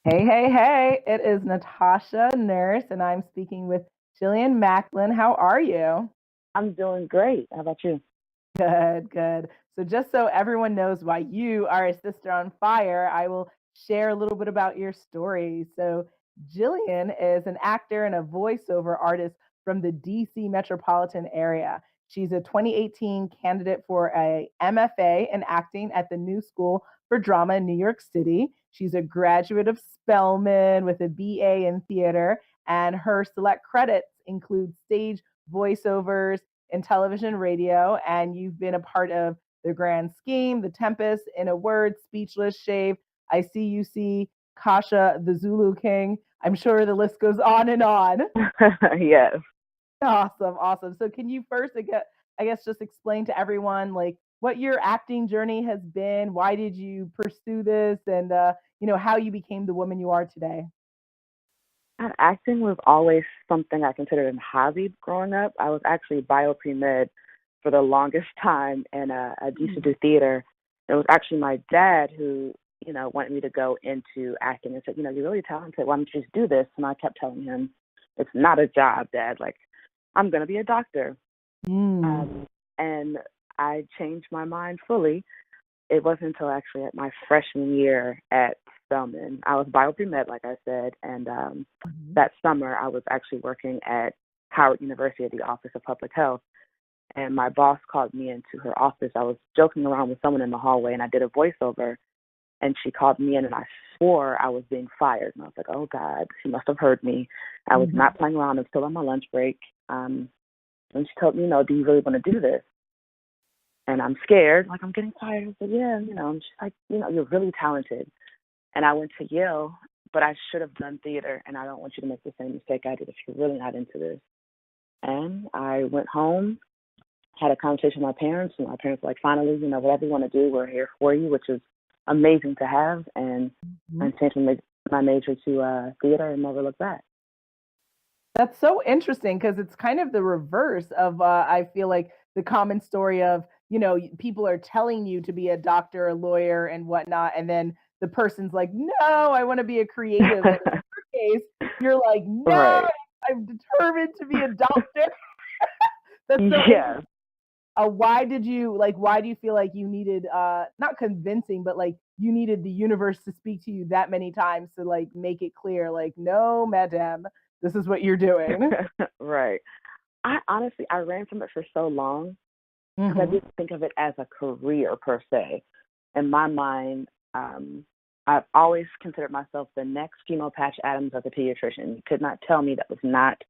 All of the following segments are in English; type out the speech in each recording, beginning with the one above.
Hey, hey, hey, it is Natasha Nurse, and I'm speaking with Jillian Macklin. How are you? I'm doing great. How about you? Good, good. So, just so everyone knows why you are a sister on fire, I will share a little bit about your story. So, Jillian is an actor and a voiceover artist from the DC Metropolitan Area. She's a 2018 candidate for a MFA in acting at the New School for Drama in New York City. She's a graduate of Spelman with a BA in theater, and her select credits include stage voiceovers in television, radio, and you've been a part of the Grand Scheme, The Tempest, In a Word, Speechless, Shave, I See You See, Kasha, the Zulu King. I'm sure the list goes on and on. Yes. Awesome, awesome. So, can you first, I guess, just explain to everyone like what your acting journey has been? Why did you pursue this, and how you became the woman you are today? Acting was always something I considered a hobby growing up. I was actually bio pre med for the longest time, and I used to Mm-hmm. do theater. It was actually my dad who, wanted me to go into acting and said, you're really talented. Why don't you just do this? And I kept telling him, it's not a job, Dad. Like, I'm going to be a doctor. Mm. And I changed my mind fully. It wasn't until actually at my freshman year at Spelman. I was bio pre med, like I said, and Mm-hmm. that summer I was actually working at Howard University at the Office of Public Health. And my boss called me into her office. I was joking around with someone in the hallway, and I did a voiceover. And she called me in, and I swore I was being fired. And I was like, "Oh God, she must have heard me." I was Mm-hmm. not playing around. I was still on my lunch break. And she told me, "Do you really want to do this?" And I'm scared, like I'm getting fired. I said, "Yeah, And she's like, "You're really talented." And I went to Yale, but I should have done theater, and I don't want you to make the same mistake I did if you're really not into this. And I went home, had a conversation with my parents, and my parents were like, finally, whatever you want to do, we're here for you, which is amazing to have. And I changed my major to theater and never looked back. That's so interesting because it's kind of the reverse of, I feel like, the common story of, people are telling you to be a doctor, a lawyer, and whatnot. And then the person's like, no, I want to be a creative. And in your case, you're like, no, Right. I'm determined to be a doctor. That's so interesting. Yeah. Why do you feel like you needed, not convincing, but like you needed the universe to speak to you that many times to like make it clear, like, no, madam, this is what you're doing? Right. I ran from it for so long because I Hmm. didn't think of it as a career per se. In my mind, I've always considered myself the next female Patch Adams as a pediatrician. You could not tell me that was not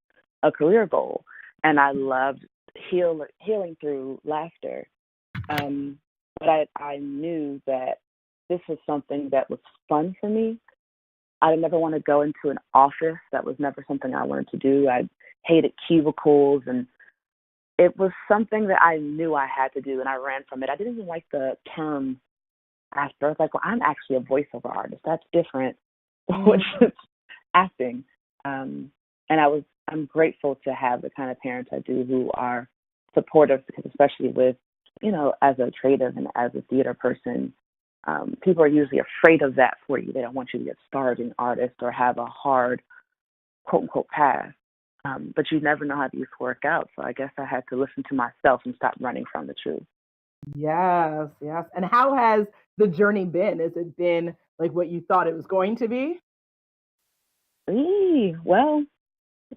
a career goal. And I loved healing through laughter. Um, but I knew that this was something that was fun for me. I never want to go into an office. That was never something I wanted to do. I hated cubicles, and it was something that I knew I had to do, and I ran from it. I didn't even like the term actor. I was like, well, I'm actually a voiceover artist. That's different, which Mm. is acting. And I'm grateful to have the kind of parents I do who are supportive, because especially with, as a creative and as a theater person, people are usually afraid of that for you. They don't want you to get started an artist or have a hard quote unquote path. But you never know how these work out. So I guess I had to listen to myself and stop running from the truth. Yes, yes. And how has the journey been? Has it been like what you thought it was going to be? Well,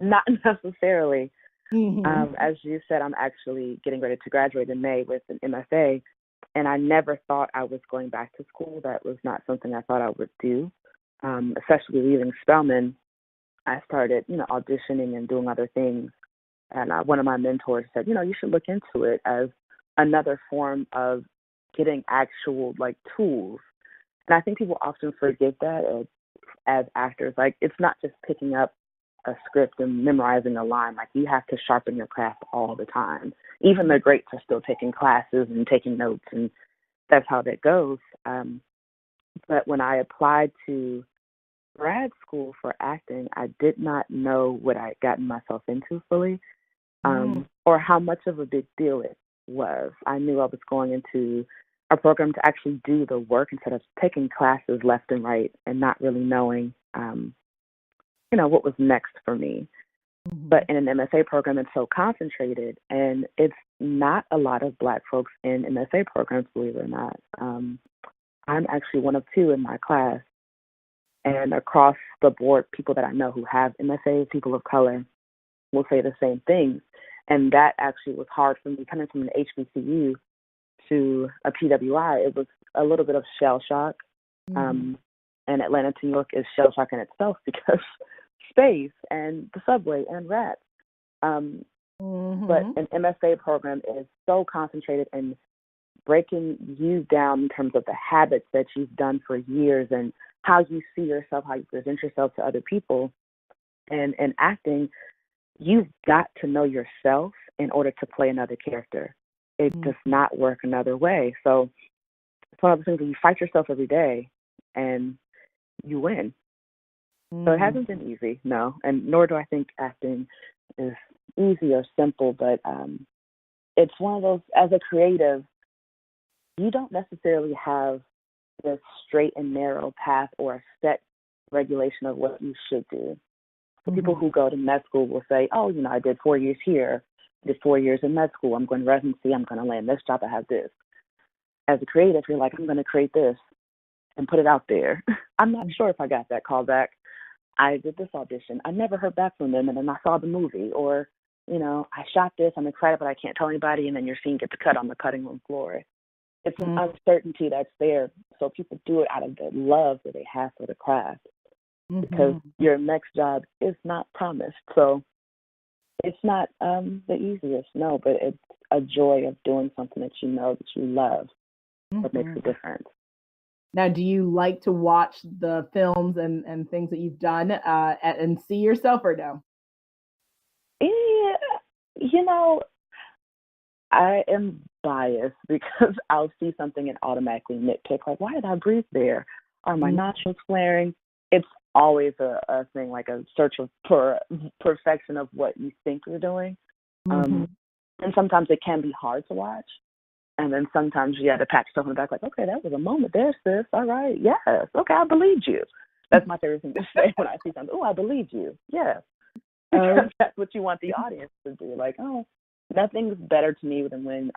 not necessarily. Hmm. As you said, I'm actually getting ready to graduate in May with an MFA, and I never thought I was going back to school. That was not something I thought I would do. Especially leaving Spelman, I started, auditioning and doing other things. And one of my mentors said, you should look into it as another form of getting actual like tools. And I think people often forget that as actors. Like, it's not just picking up a script and memorizing a line. Like, you have to sharpen your craft all the time. Even the greats are still taking classes and taking notes, and that's how that goes. But when I applied to grad school for acting, I did not know what I had gotten myself into fully, Mm. or how much of a big deal it was. I knew I was going into a program to actually do the work instead of taking classes left and right and not really knowing. what was next for me. Mm-hmm. But in an MFA program, it's so concentrated, and it's not a lot of Black folks in MFA programs, believe it or not. I'm actually one of two in my class, and across the board, people that I know who have MFA, people of color, will say the same things. And that actually was hard for me coming from an HBCU to a PWI. It was a little bit of shell shock. Mm-hmm. And Atlanta to New York is shell shock in itself because space and the subway and rats. Mm-hmm. But an MFA program is so concentrated in breaking you down in terms of the habits that you've done for years and how you see yourself, how you present yourself to other people. And in acting, you've got to know yourself in order to play another character. It does not work another way. So it's one of the things where you fight yourself every day and you win. So it hasn't been easy, no, and nor do I think acting is easy or simple, but it's one of those, as a creative, you don't necessarily have this straight and narrow path or a set regulation of what you should do. So people who go to med school will say, oh, I did 4 years here, did 4 years in med school, I'm going to residency, I'm going to land this job, I have this. As a creative, you're like, I'm going to create this and put it out there. I'm not sure if I got that call back. I did this audition. I never heard back from them, and then I saw the movie. Or, I shot this, I'm excited, but I can't tell anybody, and then your scene gets cut on the cutting room floor. It's an uncertainty that's there, so people do it out of the love that they have for the craft. Because your next job is not promised. So it's not the easiest, no, but it's a joy of doing something that you know that you love that makes a difference. Now, do you like to watch the films and things that you've done and see yourself, or no? Yeah, I am biased because I'll see something and automatically nitpick, like, why did I breathe there? Are my nostrils flaring? It's always a thing, like a search for perfection of what you think you're doing. And sometimes it can be hard to watch. And then sometimes you have to pat yourself on the back, like, okay, that was a moment there, sis. All right. Yes. Okay, I believed you. That's my favorite thing to say when I see something. Oh, I believed you. Yes. Because that's what you want the audience to do. Like, oh, nothing's better to me than when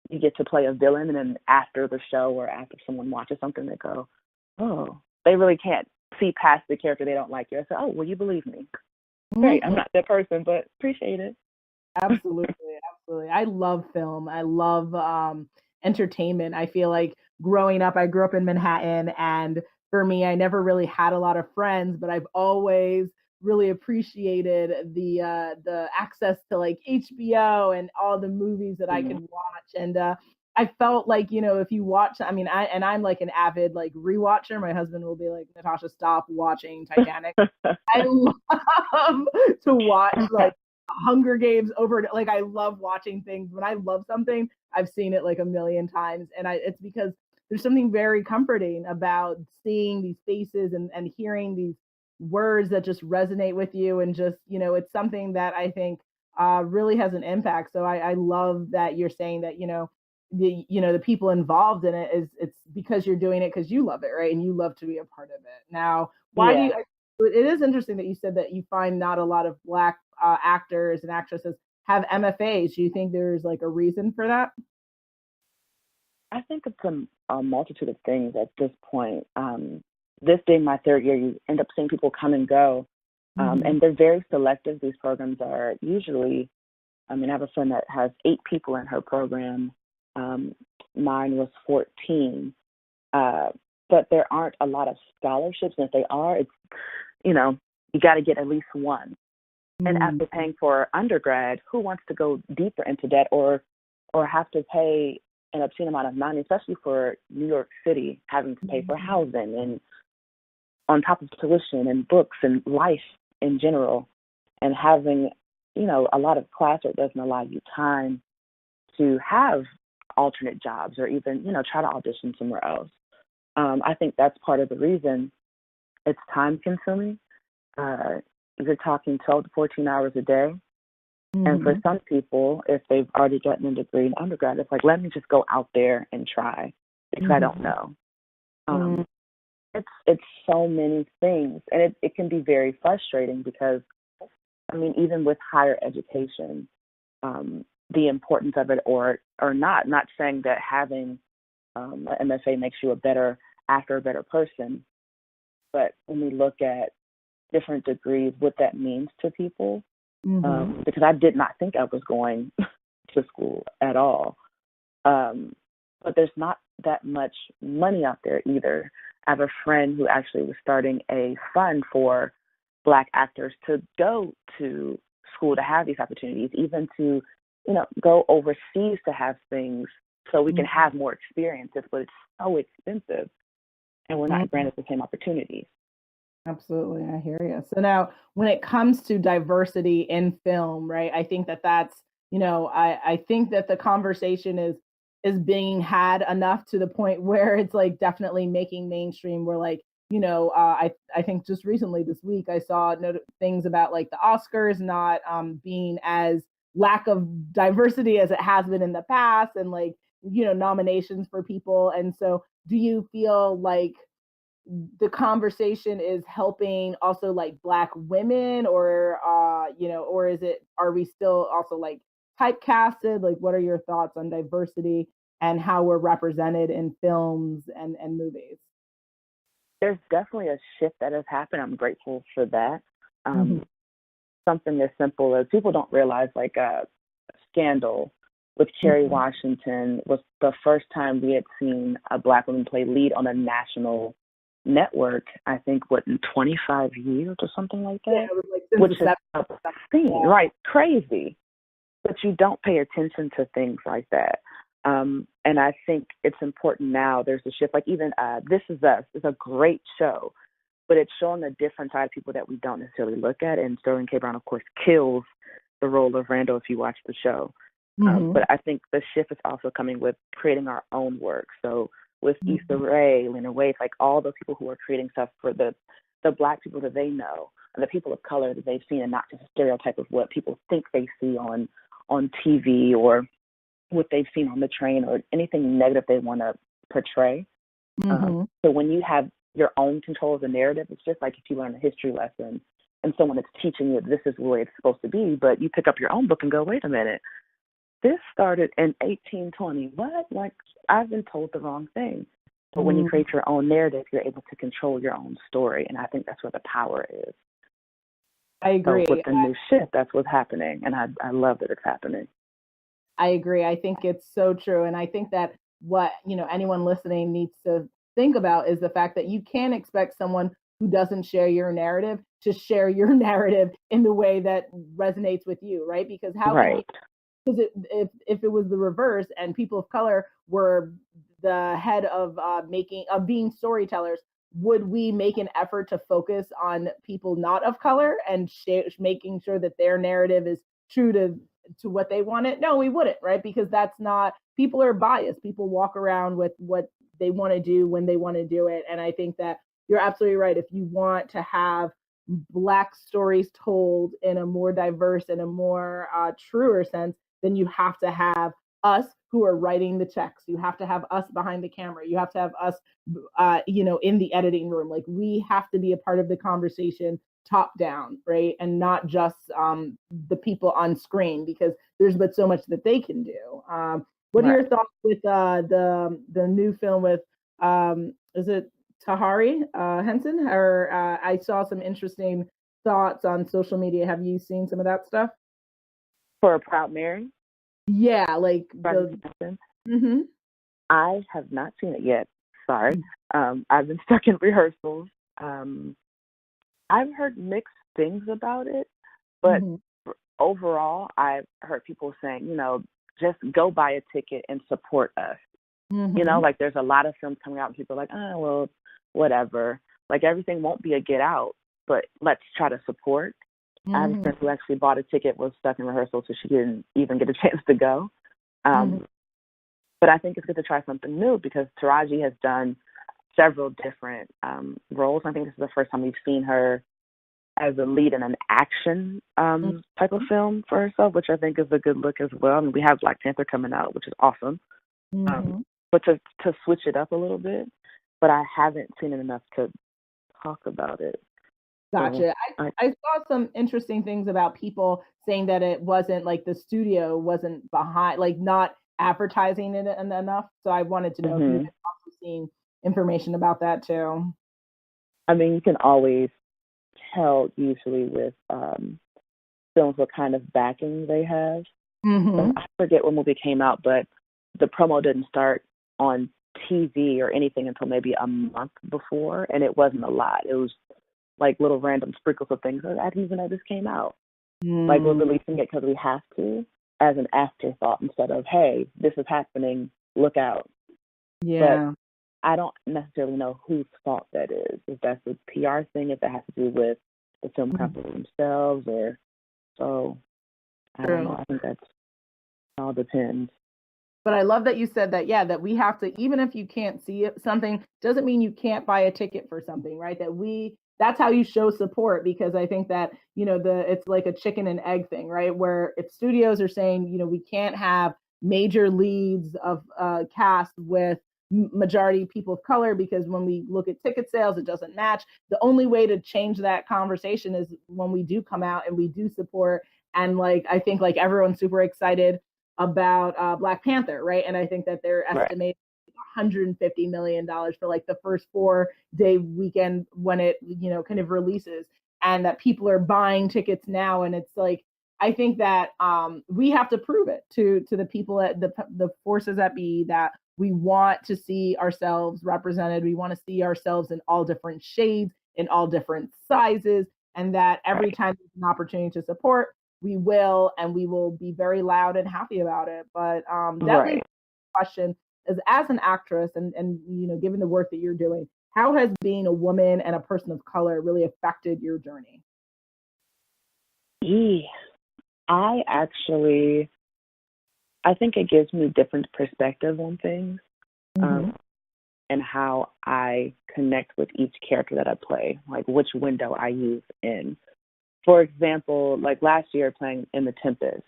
you get to play a villain, and then after the show or after someone watches something, they go, oh, they really can't see past the character they don't like. You. I say, oh, well, you believe me. Great. I'm not that person, but appreciate it. Absolutely. I love film. I love entertainment. I feel like growing up, I grew up in Manhattan, and for me, I never really had a lot of friends, but I've always really appreciated the access to like HBO and all the movies that I could watch. And I felt like, if you watch, I'm like an avid like rewatcher. My husband will be like, Natasha, stop watching Titanic. I love to watch like Hunger Games over. Like, I love watching things. When I love something, I've seen it like a million times. And it's because there's something very comforting about seeing these faces and hearing these words that just resonate with you. And just, it's something that I think really has an impact. So I love that you're saying that, the people involved in it it's because you're doing it because you love it, right? And you love to be a part of it. Now, why do you, it is interesting that you said that you find not a lot of Black actors and actresses have MFAs. Do you think there's like a reason for that? I think it's a multitude of things at this point. This being my third year, you end up seeing people come and go, and they're very selective. These programs are usually, I have a friend that has 8 people in her program. Mine was 14. But there aren't a lot of scholarships, and if they are, it's, you got to get at least one. And after paying for undergrad, who wants to go deeper into debt or have to pay an obscene amount of money, especially for New York City, having to pay for housing and on top of tuition and books and life in general, and having, a lot of class that doesn't allow you time to have alternate jobs or even, try to audition somewhere else. I think that's part of the reason it's time consuming. You're talking 12 to 14 hours a day. And for some people, if they've already gotten a degree in undergrad, it's like, let me just go out there and try because I don't know. It's so many things, and it can be very frustrating because, I mean, even with higher education, the importance of it, or not saying that having an MFA makes you a better actor, a better person, but when we look at different degrees, what that means to people, because I did not think I was going to school at all. But there's not that much money out there either. I have a friend who actually was starting a fund for Black actors to go to school to have these opportunities, even to, go overseas to have things so we can have more experiences, but it's so expensive and we're not granted the same opportunities. Absolutely, I hear you. So now, when it comes to diversity in film, right? I think that's, I think that the conversation is being had enough to the point where it's like definitely making mainstream. Where like, I think just recently this week I saw things about like the Oscars not being as lack of diversity as it has been in the past, and like nominations for people. And so, do you feel like the conversation is helping also like Black women, or or are we still also like typecasted? Like, what are your thoughts on diversity and how we're represented in films and movies? There's definitely a shift that has happened. I'm grateful for that. Something as simple as, people don't realize, like Scandal with Kerry Washington was the first time we had seen a Black woman play lead on a national network, I think, in 25 years or something like that. Yeah, it was like which is obscene, right? Crazy. But you don't pay attention to things like that. And I think it's important now. There's a shift. Like even This Is Us is a great show, but it's showing a different side of people that we don't necessarily look at. And Sterling K. Brown, of course, kills the role of Randall if you watch the show. But I think the shift is also coming with creating our own work. So with Issa Rae, Lena Waithe, like all those people who are creating stuff for the Black people that they know, and the people of color that they've seen, and not just a stereotype of what people think they see on TV, or what they've seen on the train, or anything negative they want to portray. So when you have your own control of the narrative, it's just like if you learn a history lesson and someone is teaching you this is the way it's supposed to be, but you pick up your own book and go, wait a minute, this started in 1820. What? Like, I've been told the wrong thing. But when you create your own narrative, you're able to control your own story. And I think that's where the power is. I agree. So with the new shift, that's what's happening. And I love that it's happening. I agree. I think it's so true. And I think that what, anyone listening needs to think about is the fact that you can't expect someone who doesn't share your narrative to share your narrative in the way that resonates with you, right? Because because if it was the reverse and people of color were the head of being storytellers, would we make an effort to focus on people not of color and making sure that their narrative is true to what they wanted? No, we wouldn't, right? Because that's not, people are biased. People walk around with what they want to do when they want to do it. And I think that you're absolutely right. If you want to have Black stories told in a more diverse and a more truer sense, then you have to have us who are writing the checks. You have to have us behind the camera. You have to have us, in the editing room. Like, we have to be a part of the conversation top down, right? And not just the people on screen, because there's but so much that they can do. What are your thoughts with the new film with, is it Tahari Henson? Or I saw some interesting thoughts on social media. Have you seen some of that stuff? For A Proud Mary? Yeah, like I have not seen it yet. Sorry. I've been stuck in rehearsals. I've heard mixed things about it, but overall, I've heard people saying, just go buy a ticket and support us. Like there's a lot of films coming out and people are like, oh, well, whatever. Like everything won't be a Get Out, but let's try to support. I have a friend who actually bought a ticket, was stuck in rehearsal, so she didn't even get a chance to go. But I think it's good to try something new, because Taraji has done several different roles. I think this is the first time we've seen her as a lead in an action type of film for herself, which I think is a good look as well. I mean, we have Black Panther coming out, which is awesome. But to switch it up a little bit, but I haven't seen it enough to talk about it. So Gotcha. I saw some interesting things about people saying that it wasn't like the studio wasn't behind, like not advertising it enough. So I wanted to know if you had also seen information about that too. I mean, you can always tell usually with films what kind of backing they have. Mm-hmm. I forget what movie came out, but the promo didn't start on TV or anything until maybe a month before, and it wasn't a lot. It was like little random sprinkles of things. I didn't even know this came out. Like we're releasing it because we have to, as an afterthought instead of, hey, this is happening, look out. Yeah. But I don't necessarily know whose fault that is. If that's a PR thing, if it has to do with the film company themselves, or so. I don't know. I think that's all depends. But I love that you said that, yeah, that we have to, even if you can't see it, something doesn't mean you can't buy a ticket for something, right? That's how you show support, because I think that, it's like a chicken and egg thing, right? Where if studios are saying, we can't have major leads of cast with majority people of color because when we look at ticket sales, it doesn't match. The only way to change that conversation is when we do come out and we do support. And like, I think like everyone's super excited about Black Panther, right? And I think that they're estimating $150 million for like the first 4-day weekend when it, kind of releases, and that people are buying tickets now. And it's like, I think that we have to prove it to the people at the forces that be, that we want to see ourselves represented. We want to see ourselves in all different shades, in all different sizes, and that every time there's an opportunity to support, we will, and we will be very loud and happy about it. But that leads to the question is, as an actress and given the work that you're doing, how has being a woman and a person of color really affected your journey? I think it gives me different perspective on things, and how I connect with each character that I play, like which window I use in. For example, like last year playing in The Tempest.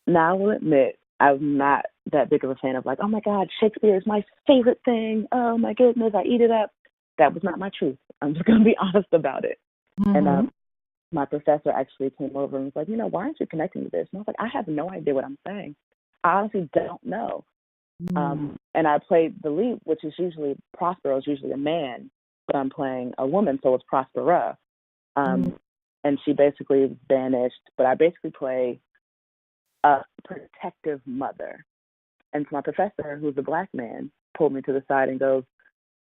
Now I will admit I'm not that big of a fan of like, oh my God, Shakespeare is my favorite thing. Oh my goodness, I eat it up. That was not my truth. I'm just going to be honest about it. And my professor actually came over and was like, why aren't you connecting to this? And I was like, I have no idea what I'm saying. I honestly don't know. And I played the lead, which is usually Prospero, is usually a man, but I'm playing a woman, so it's Prospera. And she basically is banished, but I basically play a protective mother. And so my professor, who's a Black man, pulled me to the side and goes,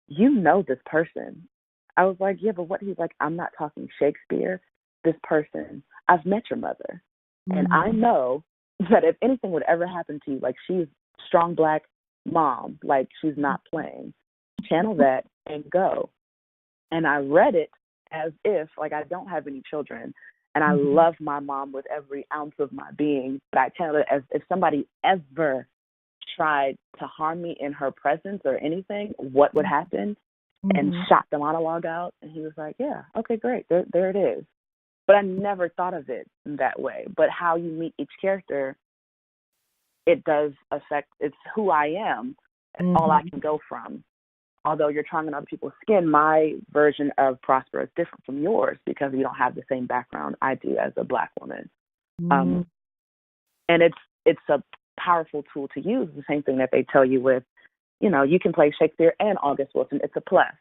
you know this person. I was like, yeah, but what? He's like, I'm not talking Shakespeare. This person, I've met your mother. And I know that if anything would ever happen to you, like she's strong Black mom, like she's not playing. Channel that and go. And I read it as if, like, I don't have any children, and I love my mom with every ounce of my being, but I channeled it as if somebody ever tried to harm me in her presence or anything, what would happen, and shot the monologue out. And he was like, yeah, okay, great, there it is. But I never thought of it in that way. But how you meet each character, it does affect, it's who I am, and all I can go from. Although you're trying on other people's skin, my version of Prosper is different from yours because you don't have the same background I do as a Black woman. And it's a powerful tool to use. The same thing that they tell you with, you can play Shakespeare and August Wilson. It's a plus.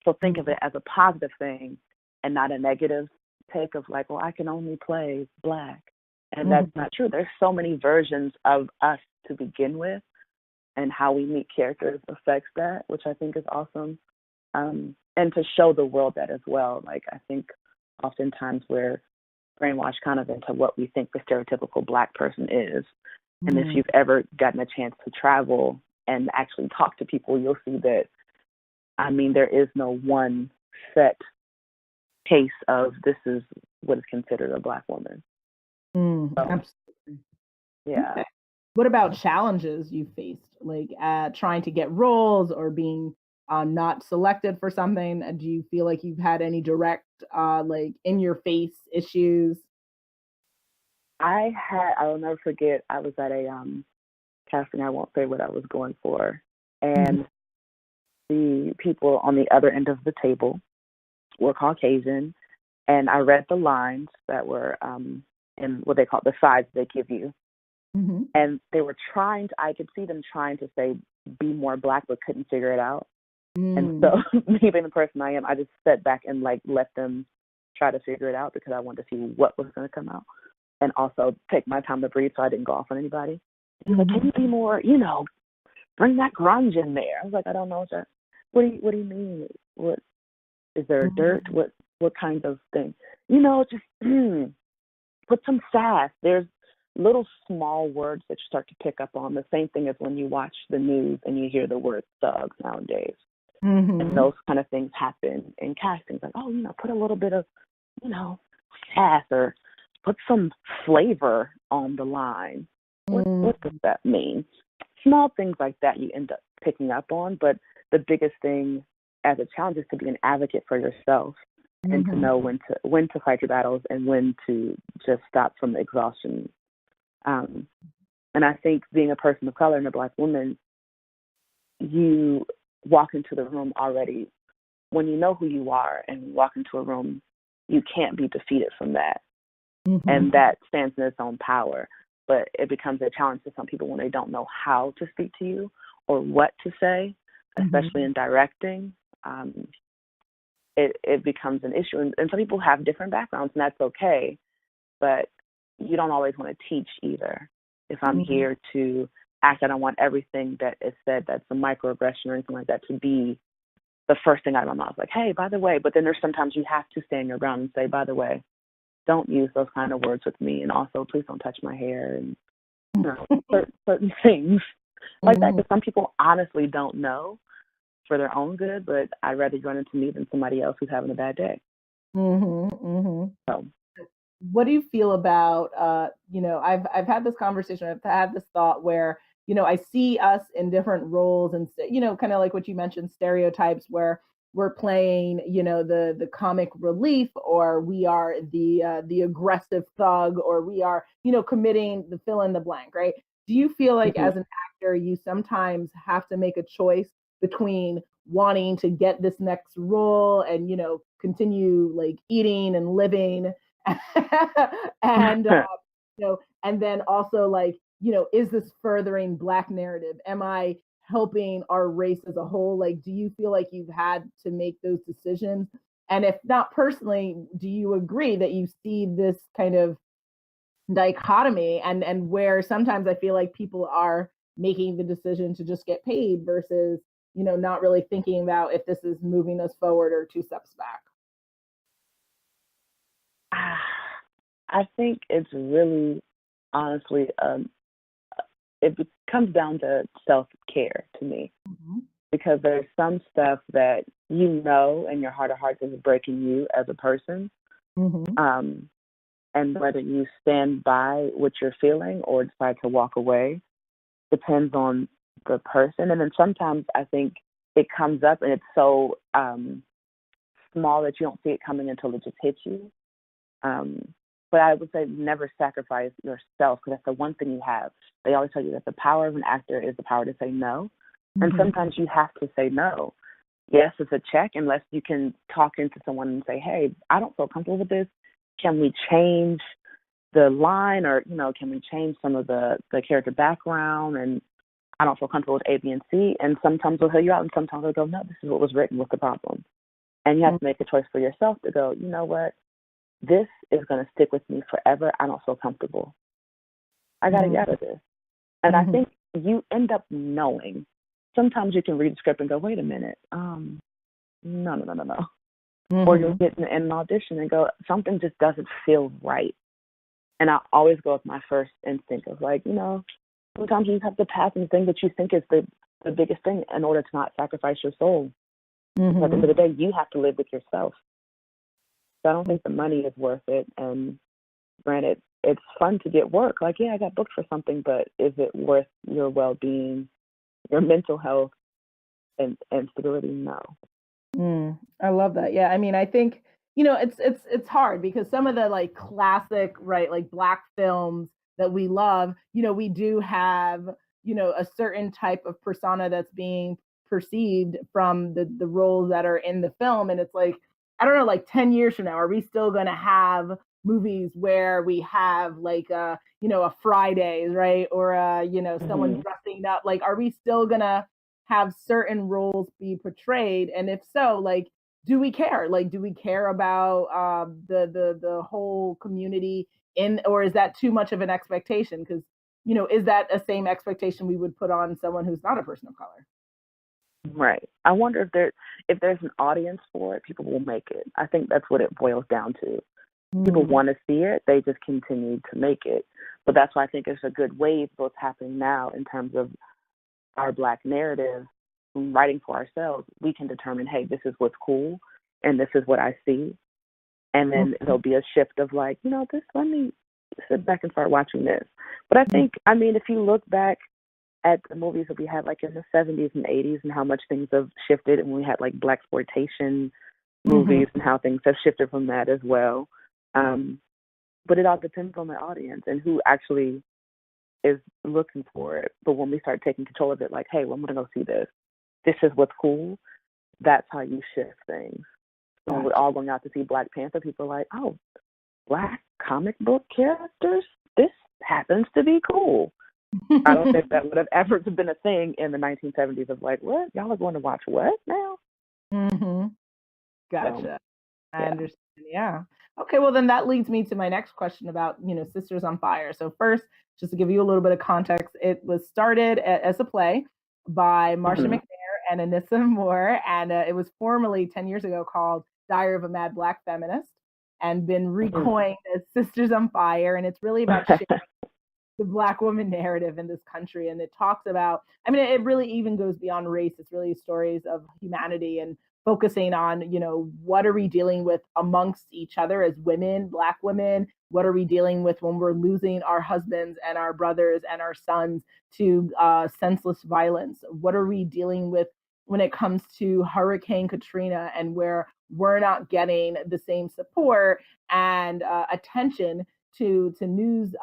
So think of it as a positive thing and not a negative take of like, well, I can only play Black. And that's not true. There's so many versions of us to begin with. And how we meet characters affects that, which I think is awesome. And to show the world that as well. Like, I think oftentimes we're brainwashed kind of into what we think the stereotypical Black person is. And if you've ever gotten a chance to travel and actually talk to people, you'll see that, I mean, there is no one set case of this is what is considered a Black woman. So, Absolutely. Yeah. Okay. What about challenges you faced, like trying to get roles or being not selected for something? Do you feel like you've had any direct, like in your face issues? I'll never forget, I was at a casting, I won't say what I was going for. And the people on the other end of the table were Caucasian, and I read the lines that were in what they call the sides they give you. Mm-hmm. And they were I could see them trying to say, be more Black, but couldn't figure it out. And so, me being the person I am, I just sat back and like let them try to figure it out because I wanted to see what was going to come out, and also take my time to breathe so I didn't go off on anybody. He was like, "Can you be more, bring that grunge in there?" I was like, "I don't know what that. What do you mean? What is there dirt? What kind of thing? Just put some sass." There's little small words that you start to pick up on. The same thing as when you watch the news and you hear the word thugs nowadays. Mm-hmm. And those kind of things happen in castings. Like, put a little bit of, sass, or put some flavor on the line. What does that mean? Small things like that you end up picking up on. But the biggest thing as a challenge is to be an advocate for yourself and to know when to fight your battles and when to just stop from the exhaustion. And I think being a person of color and a Black woman, you walk into the room already, when you know who you are and you walk into a room, you can't be defeated from that. And that stands in its own power. But it becomes a challenge to some people when they don't know how to speak to you or what to say, especially in directing. It becomes an issue. And some people have different backgrounds, and that's okay. But you don't always want to teach either. If I'm here to act, I don't want everything that is said that's a microaggression or anything like that to be the first thing out of my mouth. Like, hey, by the way. But then there's sometimes you have to stand your ground and say, by the way, don't use those kind of words with me. And also, please don't touch my hair and certain things like that. Because some people honestly don't know for their own good, but I'd rather you run into me than somebody else who's having a bad day. So. What do you feel about, I've had this conversation, I've had this thought where, I see us in different roles and, kind of like what you mentioned, stereotypes where we're playing, the comic relief, or we are the aggressive thug, or we are, committing the fill in the blank, right? Do you feel like as an actor, you sometimes have to make a choice between wanting to get this next role and, continue like eating and living and and then also like, is this furthering Black narrative? Am I helping our race as a whole? Like, do you feel like you've had to make those decisions? And if not personally, do you agree that you see this kind of dichotomy and where sometimes I feel like people are making the decision to just get paid versus, not really thinking about if this is moving us forward or 2 steps back? I think it's really, honestly, it comes down to self-care to me, because there's some stuff that in your heart of hearts is breaking you as a person, and whether you stand by what you're feeling or decide to walk away depends on the person. And then sometimes I think it comes up and it's so small that you don't see it coming until it just hits you. But I would say never sacrifice yourself, because that's the one thing you have. They always tell you that the power of an actor is the power to say no. And sometimes you have to say no. Yes, it's a check, unless you can talk into someone and say, hey, I don't feel comfortable with this. Can we change the line, or, can we change some of the character background? And I don't feel comfortable with A, B, and C. And sometimes they'll hear you out, and sometimes they'll go, no, this is what was written. What's the problem? And you have to make a choice for yourself to go, you know what? This is going to stick with me forever. I don't feel comfortable. I got to get out of this. And I think you end up knowing. Sometimes you can read the script and go, wait a minute. No. Or you'll get in an audition and go, something just doesn't feel right. And I always go with my first instinct of like, sometimes you have to pass on the thing that you think is the biggest thing in order to not sacrifice your soul. At the end of the day, you have to live with yourself. So I don't think the money is worth it. And granted, it's fun to get work. Like, yeah, I got booked for something, but is it worth your well-being, your mental health, and stability? No. I love that. Yeah, I mean, I think, it's hard because some of the like classic, right, like Black films that we love, we do have, a certain type of persona that's being perceived from the roles that are in the film. And it's like, I don't know, like 10 years from now, are we still going to have movies where we have like a Fridays, right? Or someone dressing up? Like, are we still going to have certain roles be portrayed? And if so, like, do we care? Like, do we care about the whole community or is that too much of an expectation? Because, is that a same expectation we would put on someone who's not a person of color? Right. I wonder if there's an audience for it, people will make it. I think that's what it boils down to. People want to see it, they just continue to make it. But that's why I think it's a good wave what's happening now in terms of our Black narrative. Writing for ourselves, we can determine, hey, this is what's cool and this is what I see. And then there'll be a shift of like, let me sit back and start watching this. But I think, if you look back at the movies that we had like in the 70s and 80s and how much things have shifted, and we had like blaxploitation movies and how things have shifted from that as well. But it all depends on the audience and who actually is looking for it. But when we start taking control of it, like, hey, well, I'm going to go see this. This is what's cool. That's how you shift things. So when we're all going out to see Black Panther, people are like, oh, Black comic book characters? This happens to be cool. I don't think that would have ever been a thing in the 1970s of like, what? Y'all are going to watch what now? Gotcha. So, I understand. Yeah. Okay, well, then that leads me to my next question about, Sisters on Fire. So first, just to give you a little bit of context, it was started as a play by Marcia McNair and Anissa Moore, and it was formerly 10 years ago called Diary of a Mad Black Feminist and been recoined as Sisters on Fire. And it's really about sharing the Black woman narrative in this country. And it talks about, it really even goes beyond race. It's really stories of humanity and focusing on, what are we dealing with amongst each other as women, Black women? What are we dealing with when we're losing our husbands and our brothers and our sons to senseless violence? What are we dealing with when it comes to Hurricane Katrina and where we're not getting the same support and attention to news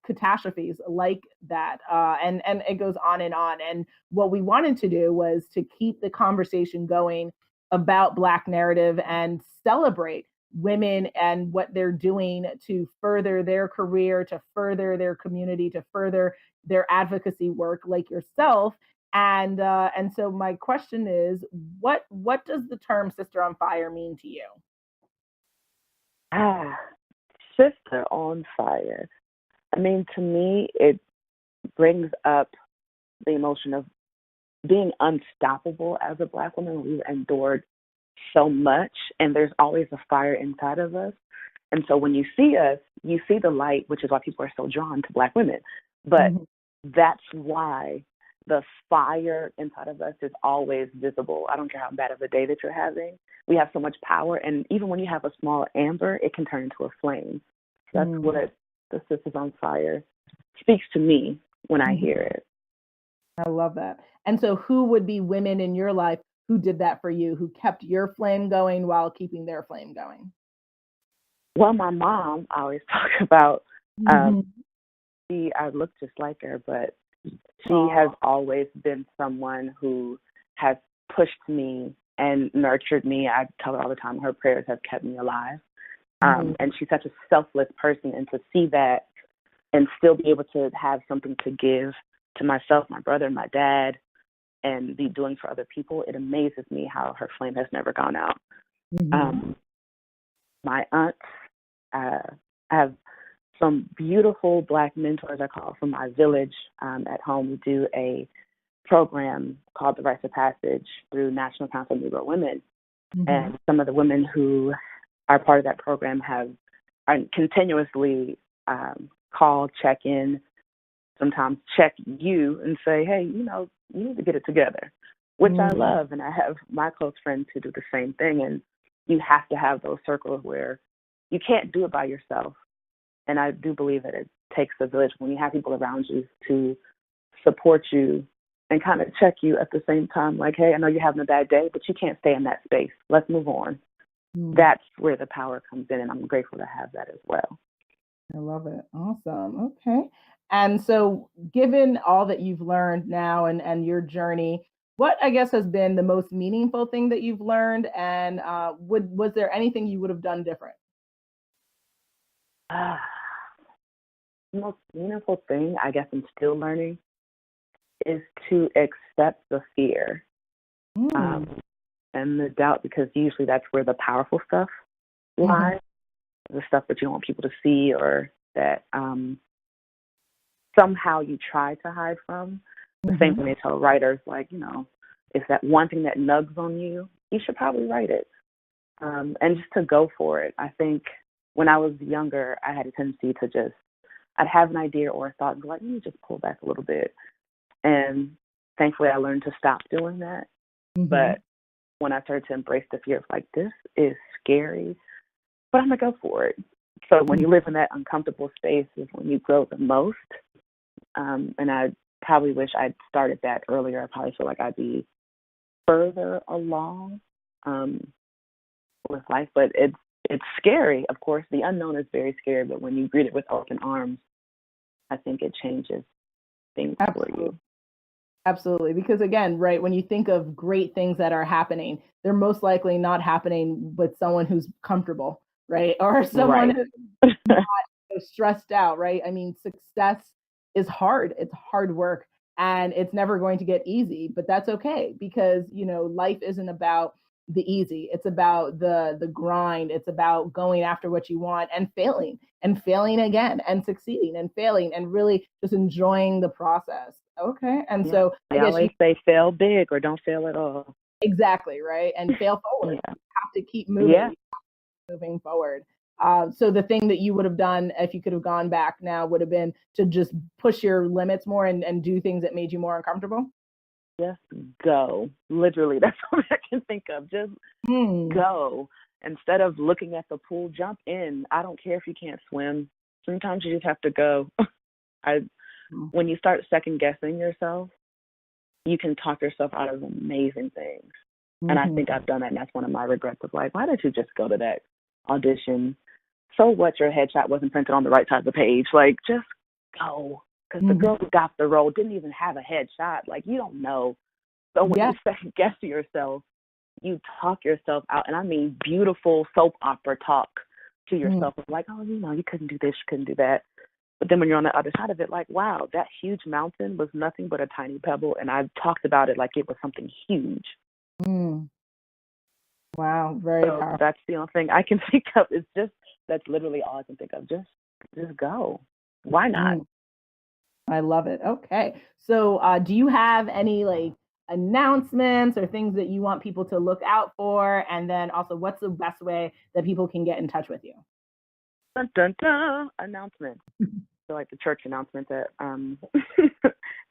catastrophes like that? And it goes on and on. And what we wanted to do was to keep the conversation going about Black narrative and celebrate women and what they're doing to further their career, to further their community, to further their advocacy work, like yourself. And so my question is, what does the term Sister on Fire mean to you? Sister on Fire. To me, it brings up the emotion of being unstoppable as a Black woman. We've endured so much, and there's always a fire inside of us. And so when you see us, you see the light, which is why people are so drawn to Black women. But that's why the fire inside of us is always visible. I don't care how bad of a day that you're having. We have so much power, and even when you have a small amber, it can turn into a flame. That's what the Sisters on Fire speaks to me when I hear it. I love that. And so who would be women in your life who did that for you, who kept your flame going while keeping their flame going? Well, my mom, I always talk about, I look just like her, but she has always been someone who has pushed me and nurtured me. I tell her all the time, her prayers have kept me alive. And she's such a selfless person, and to see that and still be able to have something to give to myself, my brother, and my dad, and be doing for other people, it amazes me how her flame has never gone out. My aunts, I have some beautiful Black mentors I call from my village. At home, we do a program called the Rites of Passage through National Council of Negro Women. And some of the women who are part of that program are continuously call, check in, sometimes check you and say, hey, you need to get it together, which I love. And I have my close friends who do the same thing. And you have to have those circles where you can't do it by yourself. And I do believe that it takes a village when you have people around you to support you and kind of check you at the same time. Like, hey, I know you're having a bad day, but you can't stay in that space. Let's move on. That's where the power comes in, and I'm grateful to have that as well. I love it. Awesome. Okay. And so given all that you've learned now and your journey, what I guess has been the most meaningful thing that you've learned, and was there anything you would have done different? Uh, the most meaningful thing I guess I'm still learning is to accept the fear Mm. um, and the doubt, because usually that's where the powerful stuff lies, the stuff that you don't want people to see, or that somehow you try to hide from. The same thing they tell writers, like, if that one thing that nugs on you, you should probably write it. And just to go for it. I think when I was younger, I had a tendency to I'd have an idea or a thought and be like, let me just pull back a little bit. And thankfully, I learned to stop doing that. But when I started to embrace the fear of like, this is scary, but I'm going to go for it. So when you live in that uncomfortable space is when you grow the most. And I probably wish I'd started that earlier. I probably feel like I'd be further along with life, but it's scary. Of course, the unknown is very scary, but when you greet it with open arms, I think it changes things for you. Absolutely. Because again, right, when you think of great things that are happening, they're most likely not happening with someone who's comfortable, right? Or someone who's not stressed out, right? I mean, success is hard. It's hard work, and it's never going to get easy, but that's okay, because, life isn't about the easy. It's about the grind. It's about going after what you want and failing again and succeeding and failing and really just enjoying the process. Okay. And so they I guess always say fail big or don't fail at all. exactly, right. And fail forward. Yeah. You have to keep moving, moving forward. So the thing that you would have done if you could have gone back now would have been to just push your limits more and do things that made you more uncomfortable. Just go. Literally, that's all I can think of. Just go. Instead of looking at the pool, jump in. I don't care if you can't swim. Sometimes you just have to go. When you start second guessing yourself, you can talk yourself out of amazing things. And I think I've done that, and that's one of my regrets of like, why did you just go to that audition? So what, your headshot wasn't printed on the right side of the page? Like, just go. Because the girl who got the role didn't even have a headshot. Like, you don't know. So when you second guess yourself, you talk yourself out. And I mean beautiful soap opera talk to yourself of like, oh, you couldn't do this, you couldn't do that. But then when you're on the other side of it, like, wow, that huge mountain was nothing but a tiny pebble. And I talked about it like it was something huge. Wow, very powerful. That's the only thing I can think of. It's just, that's literally all I can think of. Just go. Why not? I love it. Okay. So do you have any announcements or things that you want people to look out for? And then also, what's the best way that people can get in touch with you? Dun, dun, dun. Announcement. So like the church announcement that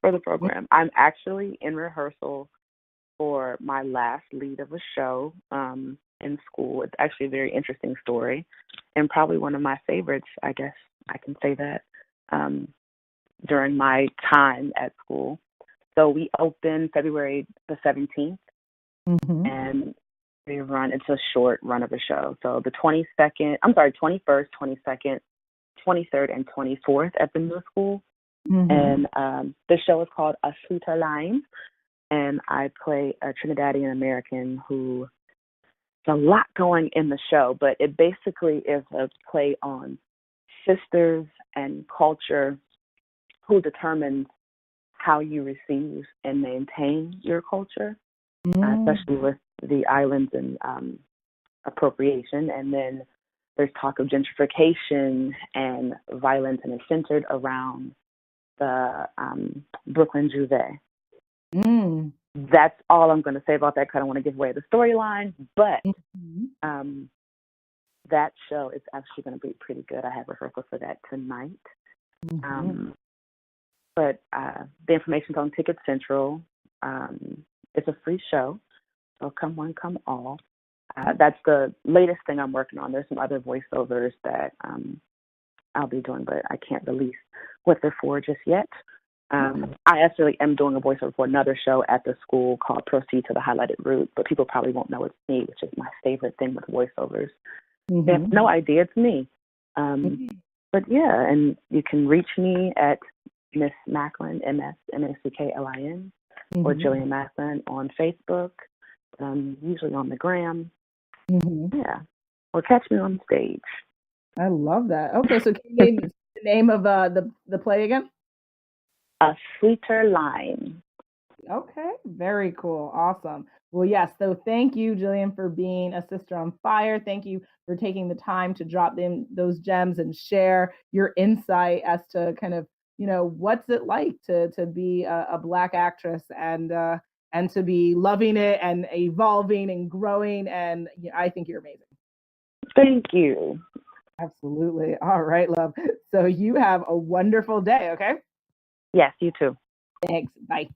for the program. I'm actually in rehearsal for my last lead of a show in school. It's actually a very interesting story and probably one of my favorites, I guess I can say that, during my time at school. So we open February the 17th, and we run, it's a short run of a show. So the 21st, 22nd, 23rd, and 24th at the middle school. And the show is called A Sweeter Line. And I play a Trinidadian American who, there's a lot going in the show, but it basically is a play on sisters and culture, who determines how you receive and maintain your culture, especially with the islands and appropriation. And then there's talk of gentrification and violence, and it's centered around the Brooklyn Juve. That's all I'm going to say about that, because I don't want to give away the storyline. But that show is actually going to be pretty good. I have rehearsal for that tonight. But the information's on Ticket Central. It's a free show, so come one, come all. That's the latest thing I'm working on. There's some other voiceovers that I'll be doing, but I can't release what they're for just yet. I actually am doing a voiceover for another show at the school called Proceed to the Highlighted Route, but people probably won't know it's me, which is my favorite thing with voiceovers. They have no idea it's me. But yeah, and you can reach me at Miss Macklin, MSMacklin, or Jillian Macklin on Facebook, usually on the gram. Yeah, or catch me on stage. I love that. Okay, so can you name the name of the play again? A Sweeter Line. Okay, very cool. Awesome. Well, yes. So thank you, Jillian, for being a Sister on Fire. Thank you for taking the time to drop in those gems and share your insight as to kind of, what's it like to be a Black actress and to be loving it and evolving and growing. And I think you're amazing. Thank you. Absolutely. All right, love. So you have a wonderful day, okay? Yes, you too. Thanks. Bye.